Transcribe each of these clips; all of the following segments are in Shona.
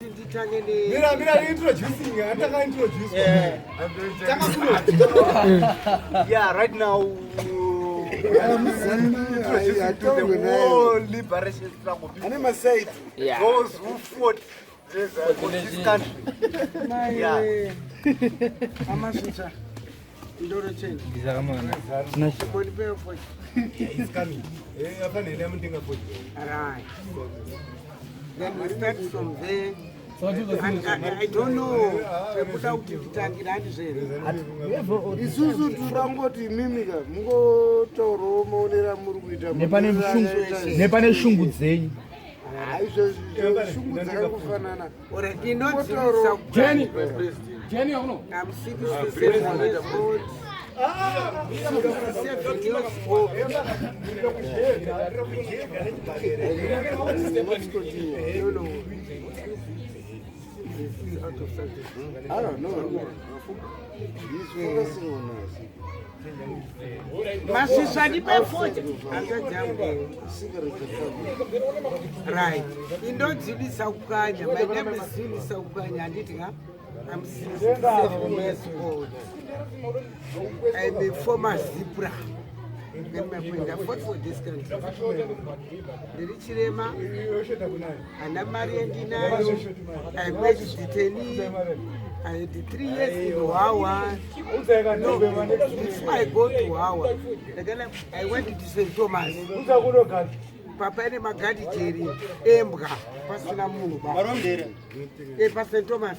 Mira, introducing. Yeah, right now. The whole liberation struggle. Those who fought for this country. Yeah. It's coming. Then we start from there. I don't know. Isusu turangoti mimika mungotoro maonera muri kuita nepane shungu dzenyu shungu dzakakufanana I'm 67 years old. I don't know. He's focusing on us. Right. In don't Zili Saukanya, my name is Zili Saukanya, and I'm 67 years old. I'm a former Zebra. I fought for this country. The rich Rema, and I'm married in Nyado. I went to detainee. I did 3 years in Hwahwa. No, before I go to Hwahwa, I went to St. Thomas. Papa and Magadi Jerry, Embra, Pastor Munu, Pastor Thomas.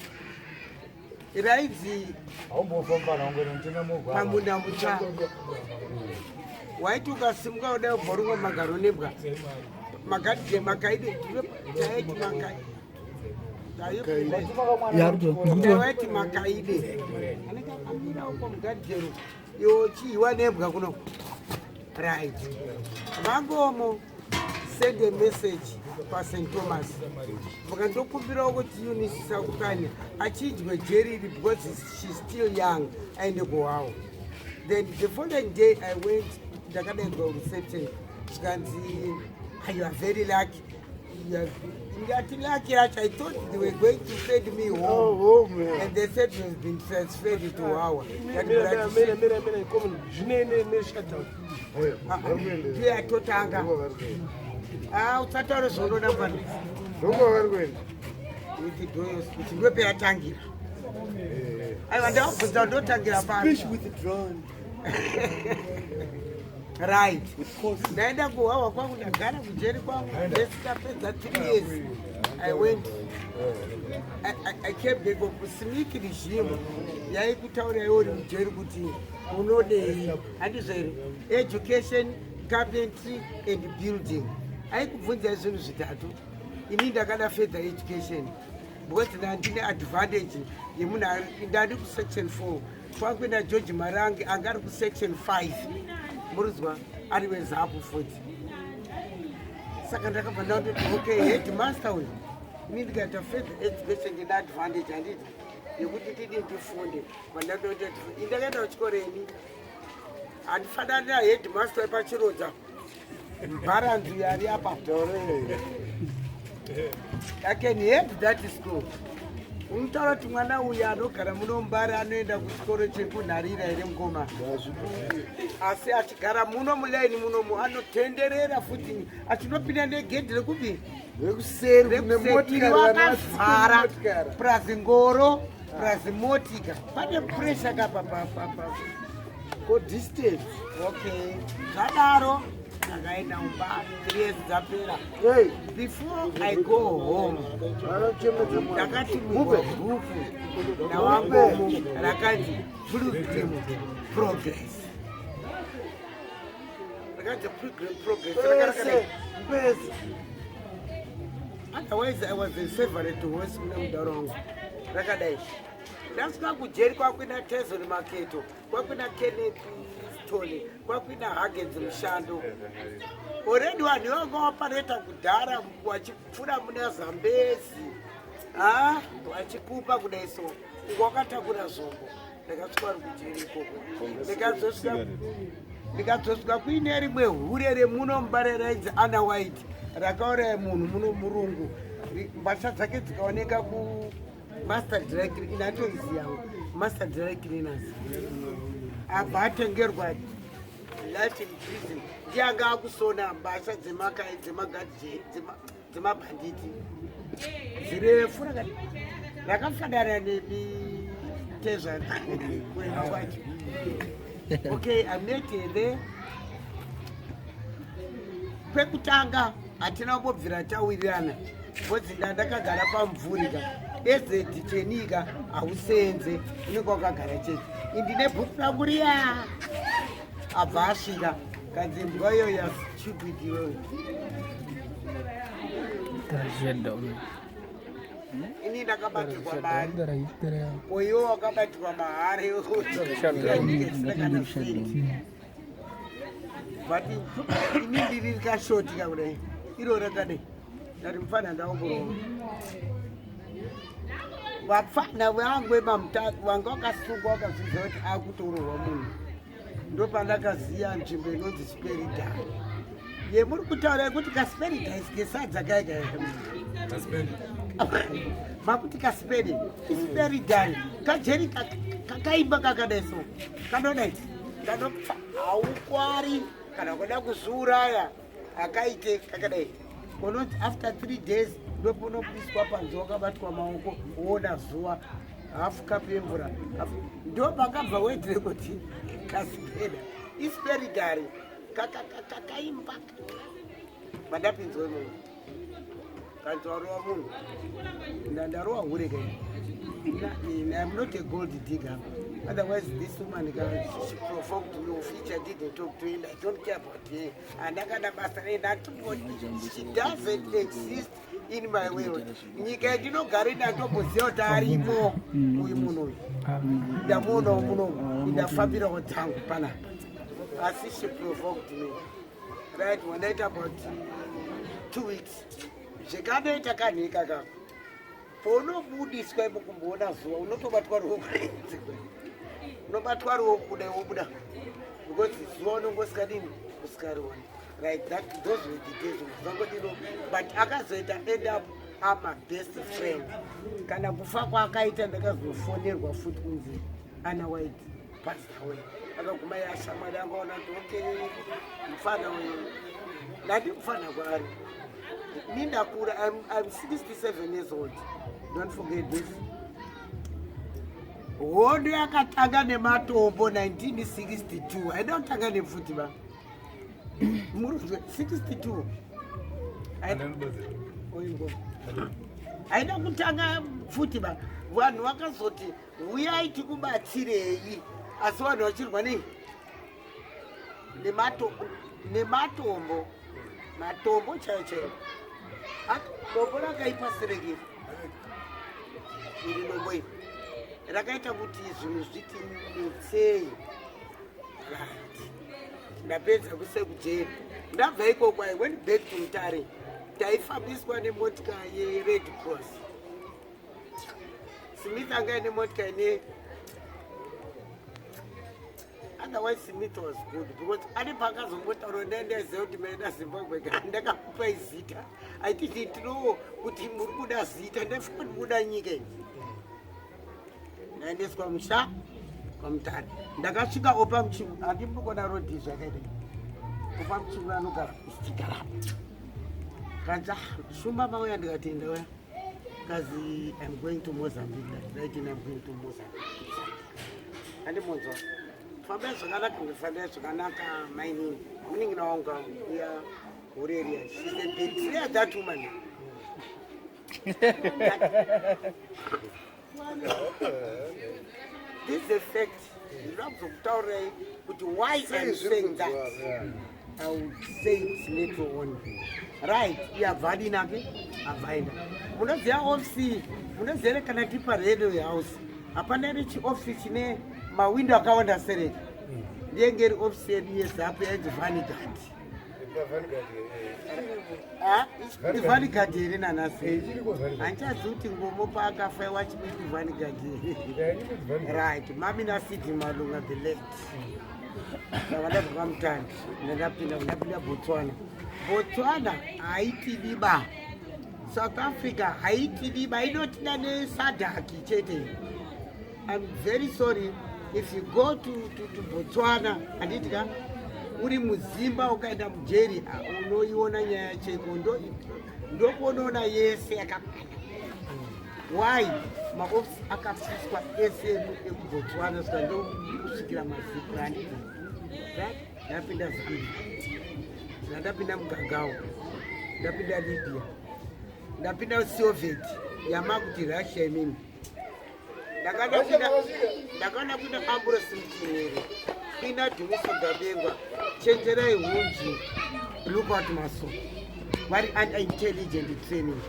Raidzi Pamunda Mucha. Why took a single day for Magaronebra? Magadi Makaide, Taiti Makai. Taiti Makaide. You see one name, right? Mangomo send a message for St. Thomas. Vakandokupira kuti Eunice sakukanya achidwe Jerry because she's still young and go out. Then the following day I went to reception. You are very lucky. I thought they were going to send me home. And they said we have been transferred to Hwahwa. Speech with the drone. Right. Naenda kuwawa kwangu na Ghana kujeri kwangu. That 3 years. I went. I kept the go kusmiki regime. Yai kutaura yori mjeri kuti unode and say education, carpentry and building. I kuvunja zinu zitatu. Ininda kana further education. Because ndine advantage yemuna ndadi ku section 4. Kwangu na George Marangi angari ku section 5. Muruzwa ariweza hapo 40. Saka ndakabva ndoti okay headmaster we need to get a further education in advantage and it yekuti tidi ndifunde mandandoti indakaenda kuchikoreni andifanana headmaster paChirodza Mbare yari apa I can head that school. Untaura kuti mwana uyu anogara muno Mbare anoenda kuchikoro chekunharira here mukoma. Asi achigara muno mulaini munomu anotenderera futi achinopinda negedhi rekupi rekuseri wakavhara plus ngoro plus motika. Pane pressure kapa ko distance. Okay. Zvadaro ndakaenda Mbare 3 years dzapera. Before I go home, ndakati mubhuku nawangu rakati Pilgrim Progress. Rakati Pilgrim Progress. Otherwise, I was a favorite to West Mdarongo. Rakadai. Ndasvika kujeri kwakwina Tezo Maketo, kwakwina Kenneth Tony, kwakwina Hagedzi Mushando. Already vanhu vangaopareta kudhara wachipfura muna Zambezi. Wachikupa kudai so. Wakatakura zombo. Ndakasvika kujeri ikoko. Ndikadzosvika kuine rimwe hure remuno Mbare rainzi Ana White. Rakauraya munhu muno murungu. mbasha dzake dzikaoneka master dry clean inatoiziya master dry cleaners abva atengerwa life in prison ndianga akusona mbasha dzemabhanditi zirefu rakafanana nemitezva kwacho. Okay, I met there. Pekutanga hatina kubvira tawirirana bcause ndakagara pamvurika ezeti chenika hausenze unenge wakagara chete indine bhuku rangu riya abva asvika kanzimbwa iyoyo stupid iyoyo ini ndakabatirwa mari koiwo wakabatirwa mahare kana fendi but ini ndiri rikashotika kudai iro rakadai ndati mufana ndaongorova vapfana vangwe vanga wakasungwa wakazvidza kuti akutororwa munhu ndopandakaziya nzvimbo inonzi Speridary. Yemuri kutaura kuti kaSperidary kesadza kaiga makuti kaSperidary kajeri kakaimba kakadai so kanodai kanopfa haukwari kana kuda kuzouraya akaite kakadai unoti after 3 days ndoponopiswa panze wakabatwa maoko woona zuva hafu kapu yemvura ndo pakabva Wedzera kuti Speridary kakaimba mandapinzwe munhu kanzwarova munhu ndandarova hure kai I'm not a gold digger. Otherwise, this woman she provoked me. Which I didn't talk to him. I don't care about her. And I can't master that. She doesn't exist in my world. Nika dino garina topo ziota arimo uimuno. Ida muno ida fabira otangu pana. As she provoked me. Right when I about 2 weeks. She can't ita kaka. Unobudiswa mukumboona zuva unotobatwa rokurenzi unobatwa rokuda wobuda because zuva unongosikadini usikariona like that. Those were the days zangodino but akazoita end up my best friend kana kufa kwakaita ndakazofonerwa futi kunzi Ana White passed away akaguma yashamwari angaona kuti okay mufana uyu ndati mufana kwaari nindakura. I'm 67 years old. Don't forget this. Hondo yakatanga nematombo 1962. I don't tanga nefuti ba. 62. Aida kutanga futi ba. Vanhu vakazoti uyai tikubatsirei asi vanhu vachirwa nei nematombo matombo chaiwo dombo rakaipa serekeri iri dombo iri rakaita kuti zvinhu zviti netsei. Ndapedza kusekujeri ndabva ikoko I went back to Mutare taifambiswa nemotika yeRed Cross. Smith anga ine motika ine otherwise Smith was good because ari pakazombotaura ndaendeziva kuti maenda Zimbabwe ndakakupa zita. I didn't know kuti muri kuda zita ndafika kuda nyika iyi. Ndaendeswa musha kwa Mutare ndakasvika opa muchimu andimukona Roddie zvakaita opa muchimu anogara istigara kanza shumba mauya ndikati ndauya kazi I'm going to Mozambique. Right in I'm going to Mozambique. Andimonzwa famba zvakanaka ngifamba zvakanaka mining muningira wangu ya Ureria. She's a betrayer, that woman. This is a fact. You have to tell her why I'm saying that. I would say it's Nito only. Right, you are valid enough. Avaina. Munoziya office, munoziya kana tipa radio house. Apana reach office ne mawindo akawanda sereka. Ndiye office yedu hapo ya vanguard. It's vanguard here na nasi. Anchazuti ngomo pa akafa wachibiti vanguard. Right, mami na city malunga the left. Ndawanda kukamtani. Ndapinda Botswana. Botswana haiti diba. South Africa haitidi bainotina nesadhaki chete. I'm very sorry if you go to Botswana anditika uri muzimba ukaenda mujeri unoiona nyaya yecheko ndokuonaona yese yakakwana. Why? Maofisi akafiswa ese ekuBotswana saka ndokusvikira mazipura anditi ndapinda Zambia, ndapinda mugagawo, ndapinda Libya, ndapinda Soviet yamakuti Russia imini. Ndakaona kuna Ambrose Mtinere ina Dhumiso Gabengwa chenjerai hunji look at maso vari intelligent training.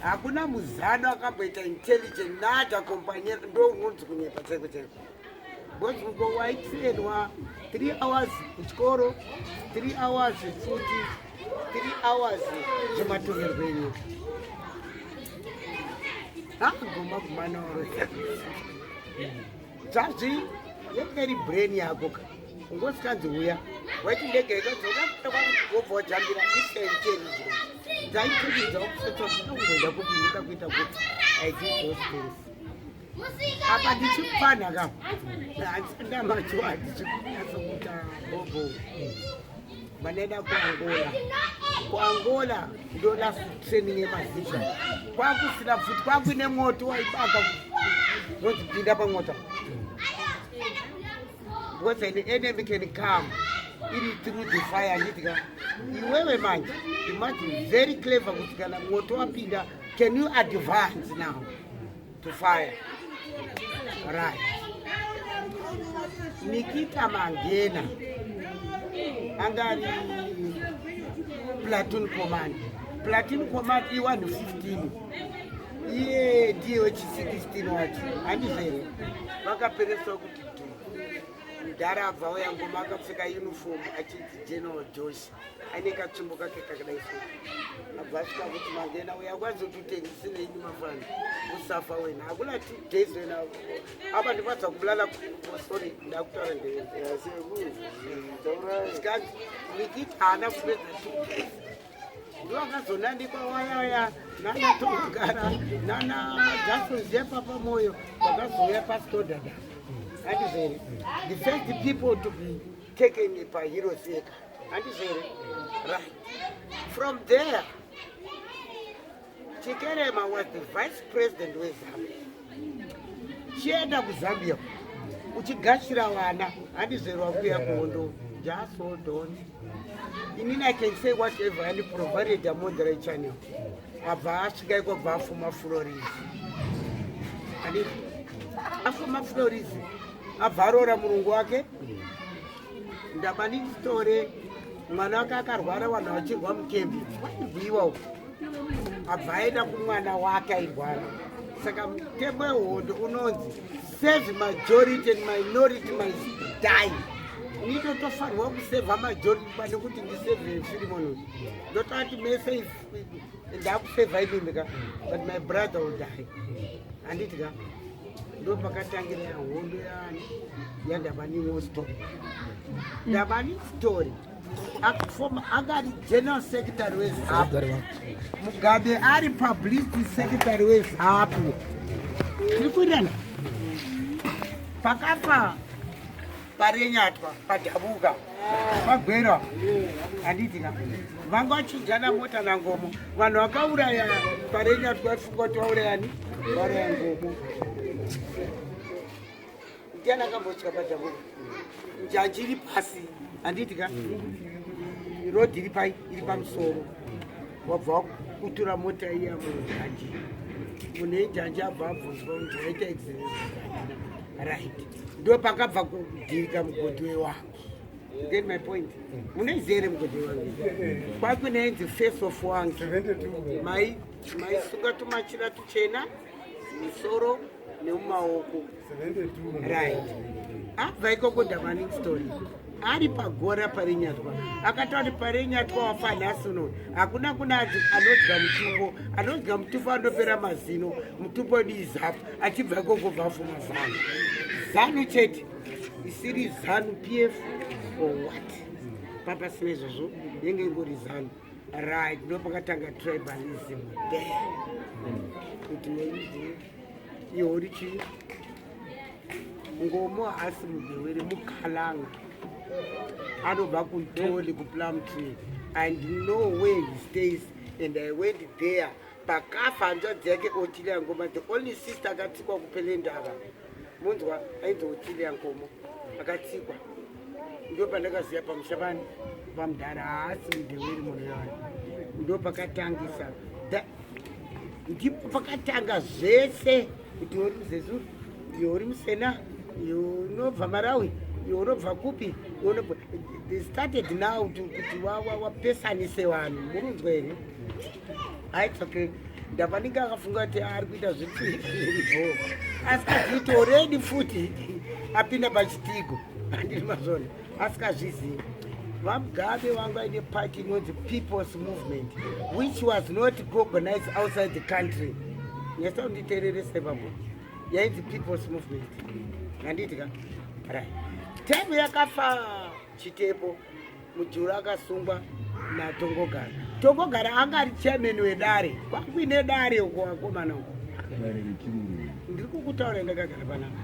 Hakuna muzano akamboita intelligent nada kompanyera ndo hunji kunyepa cheko cheko. Both will go white trainwa 3 hours kuchikoro, 3 hours futi, 3 hours zvematongerwo enyika. Goma kumanoro zvazvi yekeri brain yako ungosikanzi uya waiti ndege ikadzoka kwakugobva wajambira isentelligence dzaituridza kusetwakuda kupindika kuita kuti aididostos apa ndichikufana ka handisandamacho ndichikunyatsokuta bobo vanoenda kuangola ndo last training yemazisha kwakusina futi kwakuine moto waibaka wozipinda pamota because an enemy can come iri through the fire nditika iwewe manje you must be very clever kuti kana moto wapinda can you advance now to fire right. Nikita Mangena angari platoon command I-115 iye ndiye wechi-16 wacho handizere vakapereswa kuti mudhara abvawo yangoma akapfeka uniform achiti General Josh aine katsvimbo kake kakadaiso abva asvika kuti Mangena uya kwazotutengisinei mafana usafa wena hakuna 2 days wena apa ndipadza kubulala sorry ndakutaura ndeikanzi Nikita haana kupedza 2 days ndovakazonandikwa wayaya nana Togara nana Jackson Zepa pamoyo vakazouya pasitodhadha handizere the first people to be taken by Hiroseka handizere right. From there Chikerema was the vice president weZambia. Chienda kuZambia uchigashira vana handizere wakuya kuHondo. Just hold on. Inini I can say whatever and provided a moderate channel. Abva asvika ikobva afuma Flores. And afuma Flores abva arora murungu wake. Ndabani story mwana wake akarwara vanhu vachirwa mukembi. Waibviwa uko. Abva aenda kumwana wake airwara. Saka mutemo weHondo unonzi save majority and minority must die. Nito tofanirwa kuseva majority pane kuti ndiseve Philemon. Ndotati mese ndakuseva ilimika but my brother will die. Anditika ndo pakatangira yaHondo yani yandabani story. Ndabani story agari general secretary weZambia. Mugabe ari publicity secretary weZambia. Ndikuirana pakafa parenyatwa padhabuka pagwera handitika vanga vachijana mota nangomo vanhu vakauraya parenyatwa vafunga kuti vaurayani vauraya ngomo. Ndiani akambotya padhabuka njanji iri pasi handitika Roddie iri pai iri pamusoro wabva kutura mota iya munjanji mune njanji abva abvunzwa kuti aita exercise right. Ndo pakabva kudhirika mugodhi wewangu. Get my point? Unoizere mugodhi wangu. Kwakunaenzi face of wangu. Maisunga tumachira tuchena, musoro nemumaoko. Right. Abva ikoko ndabani story. Ari pagora parenyatwa. Akatoti parenyatwa wafanhasi uno. Hakuna kuna anodya mutumbo. Anodya mutumbo andopera mazino. Mutumbo ndizapo. Achibva ikoko vafuma zano. Zanu chete isiri zanu PF or what papa sine izvozvo yenge ingori zanu right ndopakatanga tribalism there kuti ihori chii ngomo hasi mudewere mukhalanga anobva kuntoli kuplumtree and no way he stays and I went there pakafa hanzva dzake otile ngoma the only sister akatsikwa kupele ndava munzwa ainzi otile ngomo akatsikwa ndo pandakaziya pamushavani pamudhara haasi mudeweri munhu yayo ndo pakatangisa ndipo pakatanga zvese kuti uri muzezuru iyo uri musena iyo unobva marawi iyo unobva kupi they started now kuti wapesanise vanhu murunzwa here it's okay ndabva ndinge akafunga kuti ari kuita zvitirivo asikazviiti already futi apinda pachitigo handiri mazvona asikazvizivi vamugabe vangu aine party inonzi people's movement which was not organized outside the country nyasa kunditeererese papo yainzi people's movement handiitika right time yakafa chitepo mujuru akasungwa natongogara tongogara anga ari chairman wedare kwakuine dare uko vakomana uko ndiri kukutaura ndakagara panapa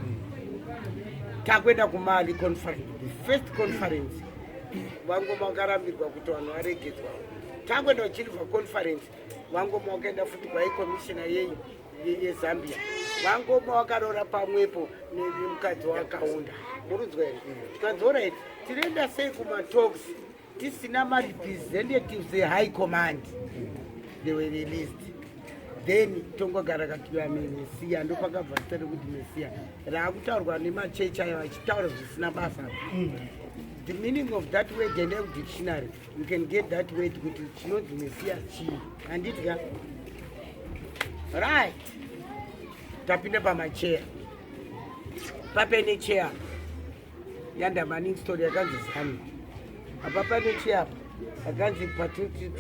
takwenda kumali conference the first conference vangoma vakarambirwa kuti vanhu varegedzwa takwenda uchiribva conference vangoma vakaenda futi kwaicommissiona yezambia vangoma vakarora pamwepo nemukadzi wakaunda murunzwa here tikanzora iti tinoenda sei kumatalks tisina marepresentatives ehigh command they were released then tongogara kakiwa mesiya ndopakabva zita rekuti mesiya raakutaurwa nemachechi ayo achitaura zvisina basa the meaning of that word and every dictionary you can get that word kuti chinonzi mesiya chii handitya right tapinda pamacheya papene cheya yandamaning story yakanzi zami apa pane cheya yakanzi patoti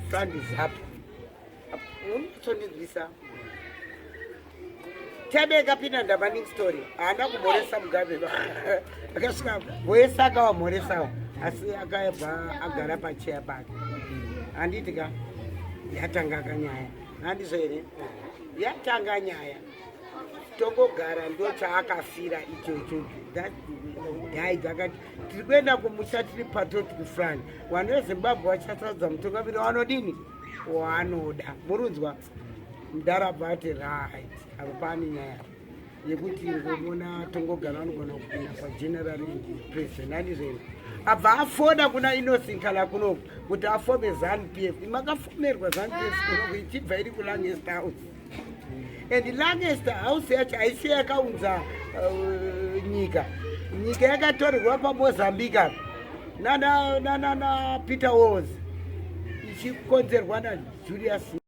fund is up unotsondinzwisa tebe kapinda ndamaning story haana kumhoresa mugabe akasvika wese akawamhoresawo asi akabva agara pacheya pake handitika yatanga kanyaya handizvo here yatanga nyaya tongogara ndo chaakafira ichocho dai akati tiri kuenda kumusha tiri patriotic front vanhu vezimbabwe vachasaudza mutungamiri wanodini wanoda murunzwa mudarabva ati right apa pane nyaya yekuti ngomona tongogara vanogona kupinda pageneral president handizvene abva afoda kuna inosinkala kunoku kuti afome ZANU-PF makafomerwa ZANU-PF kunoku ichibva iri kulangest house and langest house yacho haisi yakaunza nyika yakatorerwa pamozambique nana Peter Walls ichikonzerwa naJulius